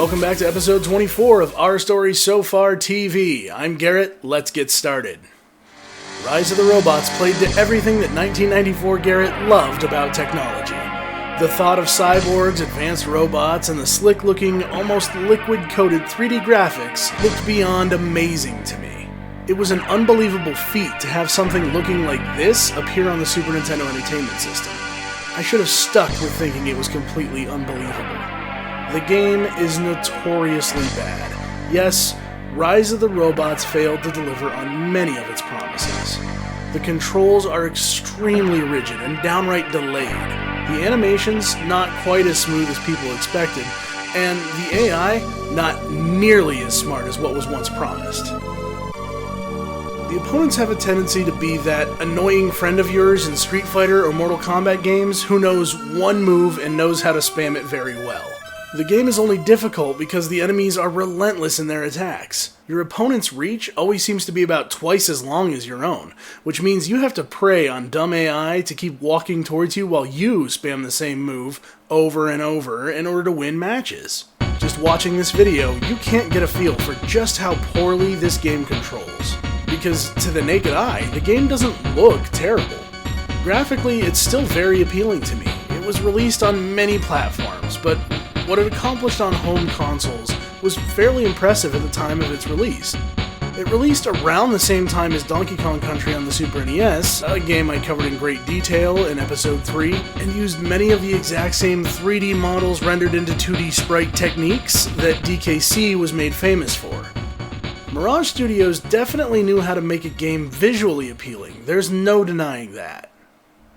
Welcome back to episode 24 of Our Story So Far TV. I'm Garrett, let's get started. Rise of the Robots played to everything that 1994 Garrett loved about technology. The thought of cyborgs, advanced robots, and the slick-looking, almost liquid-coated 3D graphics looked beyond amazing to me. It was an unbelievable feat to have something looking like this appear on the Super Nintendo Entertainment System. I should have stuck with thinking it was completely unbelievable. The game is notoriously bad. Yes, Rise of the Robots failed to deliver on many of its promises. The controls are extremely rigid and downright delayed. The animations not quite as smooth as people expected, and the AI not nearly as smart as what was once promised. The opponents have a tendency to be that annoying friend of yours in Street Fighter or Mortal Kombat games who knows one move and knows how to spam it very well. The game is only difficult because the enemies are relentless in their attacks. Your opponent's reach always seems to be about twice as long as your own, which means you have to prey on dumb AI to keep walking towards you while you spam the same move over and over in order to win matches. Just watching this video, you can't get a feel for just how poorly this game controls. Because to the naked eye, the game doesn't look terrible. Graphically, it's still very appealing to me. It was released on many platforms, but what it accomplished on home consoles was fairly impressive at the time of its release. It released around the same time as Donkey Kong Country on the Super NES, a game I covered in great detail in episode 3, and used many of the exact same 3D models rendered into 2D sprite techniques that DKC was made famous for. Mirage Studios definitely knew how to make a game visually appealing, there's no denying that.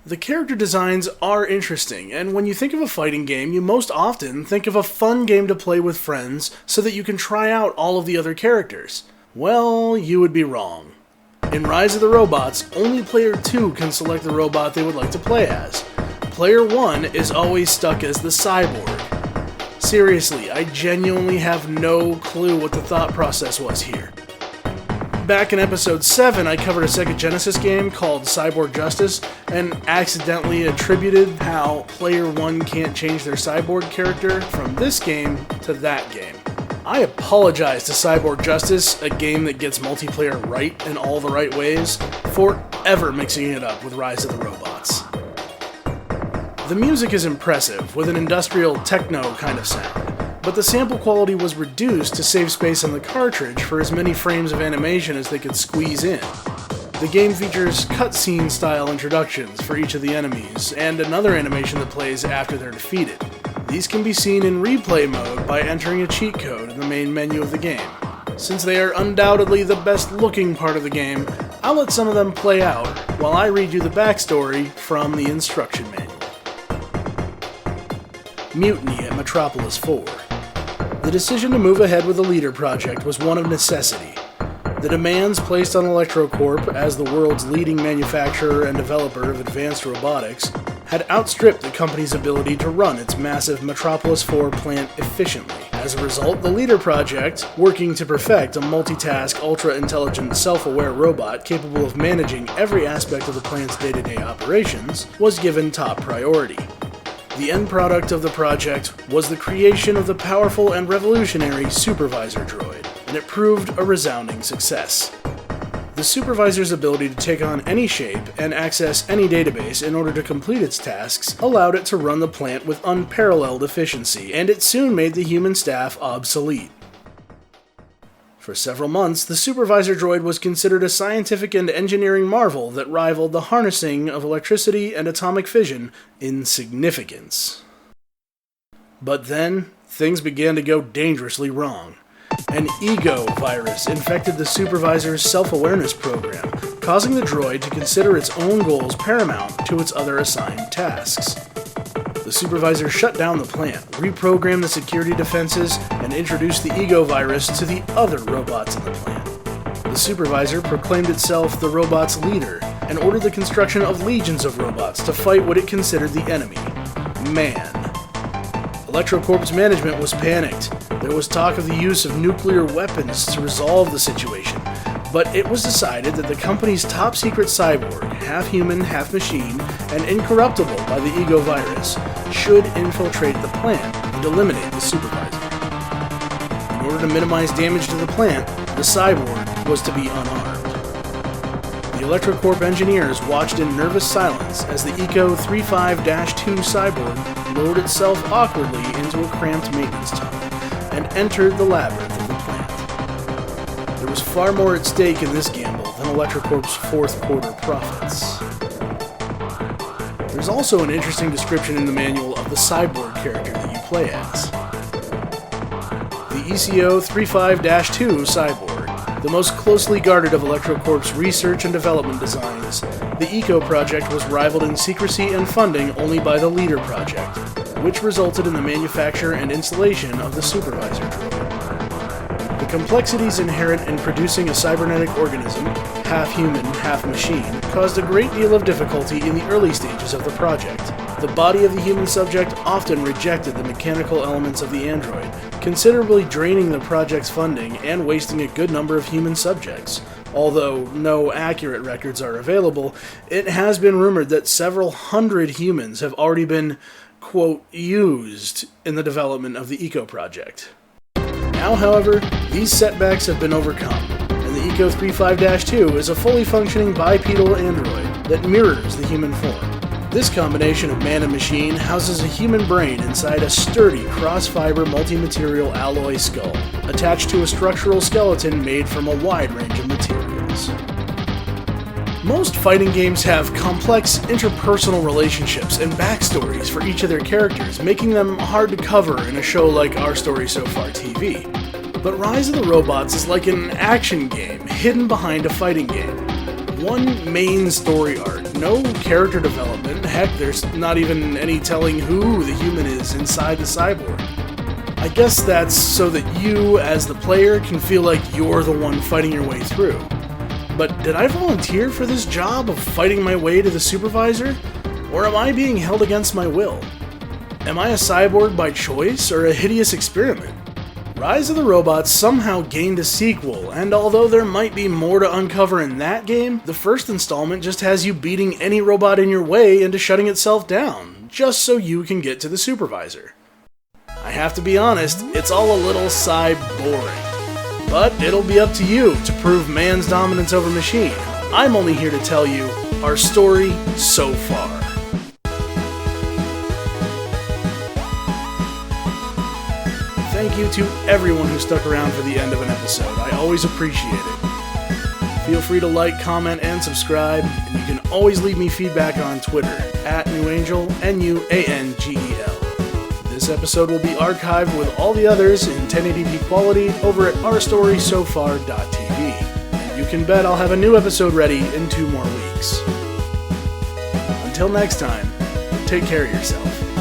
The character designs are interesting, and when you think of a fighting game, you most often think of a fun game to play with friends so that you can try out all of the other characters. Well, you would be wrong. In Rise of the Robots, only player 2 can select the robot they would like to play as. Player 1 is always stuck as the cyborg. Seriously, I genuinely have no clue what the thought process was here. Back in episode 7, I covered a Sega Genesis game called Cyborg Justice, and accidentally attributed how player 1 can't change their cyborg character from this game to that game. I apologize to Cyborg Justice, a game that gets multiplayer right in all the right ways, for ever mixing it up with Rise of the Robots. The music is impressive, with an industrial techno kind of sound. But the sample quality was reduced to save space on the cartridge for as many frames of animation as they could squeeze in. The game features cutscene style introductions for each of the enemies, and another animation that plays after they're defeated. These can be seen in replay mode by entering a cheat code in the main menu of the game. Since they are undoubtedly the best looking part of the game, I'll let some of them play out while I read you the backstory from the instruction manual. Mutiny at Metropolis 4. The decision to move ahead with the Leader project was one of necessity. The demands placed on ElectroCorp as the world's leading manufacturer and developer of advanced robotics had outstripped the company's ability to run its massive Metropolis 4 plant efficiently. As a result, the Leader project, working to perfect a multitask, ultra-intelligent, self-aware robot capable of managing every aspect of the plant's day-to-day operations, was given top priority. The end product of the project was the creation of the powerful and revolutionary Supervisor droid, and it proved a resounding success. The Supervisor's ability to take on any shape and access any database in order to complete its tasks allowed it to run the plant with unparalleled efficiency, and it soon made the human staff obsolete. For several months, the Supervisor droid was considered a scientific and engineering marvel that rivaled the harnessing of electricity and atomic fission in significance. But then, things began to go dangerously wrong. An ego virus infected the Supervisor's self-awareness program, causing the droid to consider its own goals paramount to its other assigned tasks. The Supervisor shut down the plant, reprogrammed the security defenses, and introduced the ego virus to the other robots in the plant. The Supervisor proclaimed itself the robot's leader, and ordered the construction of legions of robots to fight what it considered the enemy, man. ElectroCorp's management was panicked. There was talk of the use of nuclear weapons to resolve the situation, but it was decided that the company's top-secret cyborg, half-human, half-machine, and incorruptible by the ego virus, should infiltrate the plant and eliminate the Supervisor. to minimize damage to the plant, the cyborg was to be unarmed. The ElectroCorp engineers watched in nervous silence as the Eco 35-2 cyborg lowered itself awkwardly into a cramped maintenance tunnel and entered the labyrinth of the plant. There was far more at stake in this gamble than ElectroCorp's fourth quarter profits. There's also an interesting description in the manual of the cyborg character that you play as. The ECO 35-2 cyborg, the most closely guarded of ElectroCorp's research and development designs, the Eco project was rivaled in secrecy and funding only by the Leader project, which resulted in the manufacture and installation of the Supervisor droid. The complexities inherent in producing a cybernetic organism, half human, half machine, caused a great deal of difficulty in the early stages of the project. The body of the human subject often rejected the mechanical elements of the android, considerably draining the project's funding and wasting a good number of human subjects. Although no accurate records are available, it has been rumored that several hundred humans have already been, quote, used in the development of the Eco project. Now, however, these setbacks have been overcome, and the Eco 35-2 is a fully functioning bipedal android that mirrors the human form. This combination of man and machine houses a human brain inside a sturdy cross-fiber multi-material alloy skull, attached to a structural skeleton made from a wide range of materials. Most fighting games have complex interpersonal relationships and backstories for each of their characters, making them hard to cover in a show like Our Story So Far TV. But Rise of the Robots is like an action game hidden behind a fighting game. One main story arc, no character development, heck, there's not even any telling who the human is inside the cyborg. I guess that's so that you, as the player, can feel like you're the one fighting your way through. But did I volunteer for this job of fighting my way to the Supervisor? Or am I being held against my will? Am I a cyborg by choice or a hideous experiment? Rise of the Robots somehow gained a sequel, and although there might be more to uncover in that game, the first installment just has you beating any robot in your way into shutting itself down, just so you can get to the Supervisor. I have to be honest, it's all a little boring. But it'll be up to you to prove man's dominance over machine. I'm only here to tell you our story so far. Thank you to everyone who stuck around for the end of an episode. I always appreciate it. Feel free to like, comment, and subscribe, and you can always leave me feedback on Twitter, @NewAngel, NUANGEL. This episode will be archived with all the others in 1080p quality over at ourstorysofar.tv. And you can bet I'll have a new episode ready in 2 more weeks. Until next time, take care of yourself.